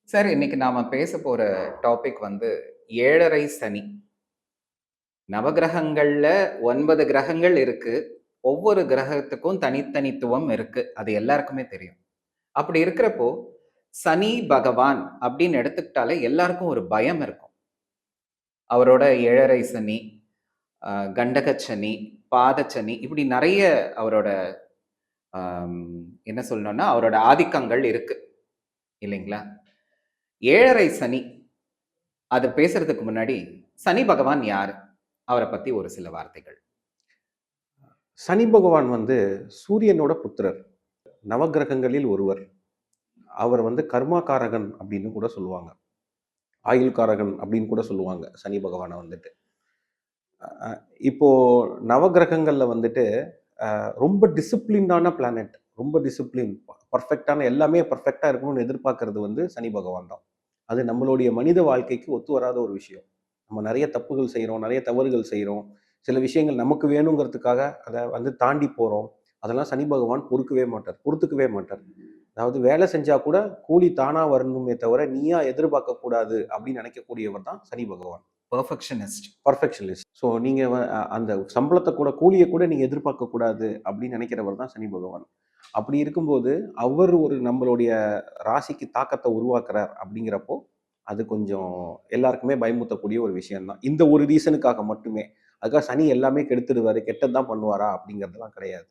Sir, இன்னைக்கு நாம பேச போற டாபிக் வந்து 7.5 சனி. நவகிரகங்கள்ல 9 கிரகங்கள் இருக்கு. ஒவ்வொரு கிரகத்துக்கும் தனித்தனித்துவம் இருக்கு. அது எல்லாருக்குமே தெரியும். அப்படி இருக்கிறப்போ, சனி பகவான் அப்படின்னு எடுத்துக்கிட்டாலே எல்லாருக்கும் ஒரு பயம் இருக்கும். அவரோட 7.5 சனி, கண்டக சனி, பாதச்சனி இப்படி நெறைய அவரோட அம் என்ன சொல்லணும்னா, அவரோட ஆதிக்கங்கள் இருக்கு. இல்லைங்களா? 7.5 சனி அது பேசுறதுக்கு முன்னாடி, சனி பகவான் யாரு? அவர பத்தி ஒரு சில வார்த்தைகள். சனி பகவான் வந்து சூரியனோட புத்திரர். நவக்கிரகங்களில் ஒருவர். அவர் வந்து கர்மாகாரகன் அப்படின்னு கூட சொல்லுவாங்க. ஆயுள்காரகன் அப்படின்னு கூட சொல்லுவாங்க சனி பகவான வந்துட்டு. அ இப்போ நவக்கிரகங்கள்ல வந்துட்டு ரொம்ப டிசிப்ளின்டான பிளானெட். ரொம்ப டிசிப்ளின், பெர்ஃபெக்ட்டான எல்லாமே பெர்ஃபெக்ட்டா இருக்கணும்னு எதிர்பார்க்கிறது வந்து சனி பகவான் தான். அது நம்மளுடைய மனித வாழ்க்கைக்கு ஒத்து வராத ஒரு விஷயம். நம்ம நெறைய தப்புகள் செய்றோம், நெறைய தவறுகள் செய்றோம். சில விஷயங்கள் நமக்கு வேணுங்கிறதுக்காக அத வந்து தாண்டி போறோம். அதெல்லாம் சனி பகவான் பொறுத்துக்கவே மாட்டார். அதாவது வேலை செஞ்சா கூட கூலி தானா வரணுமே தவிர, நீயா எதிர்பார்க்கக் கூடாது அப்படின்னு நினைக்கக்கூடியவர் தான் சனி பகவான். பெர்ஃபெக்ஷனிஸ்ட். பெர்ஃபெக்ஷனிஸ்ட். ஸோ நீங்க அந்த சம்பளத்த கூட கூலிய கூட நீங்க எதிர்பார்க்கக் கூடாது அப்படின்னு நினைக்கிறவர் தான் சனி பகவான். அப்படி இருக்கும்போது, அவர் ஒரு நம்மளுடைய ராசிக்கு தாக்கத்த உருவாக்குறார் அப்படிங்கிறப்போ, அது கொஞ்சம் எல்லாருக்குமே பயமுறுத்தக்கூடிய ஒரு விஷயம் தான். இந்த ஒரு ரீசனுக்காக மட்டுமே. அதுக்காக சனி எல்லாமே கெடுத்துடுவாரு, கெட்டது தான் பண்ணுவாரா அப்படிங்கிறதெல்லாம் கிடையாது.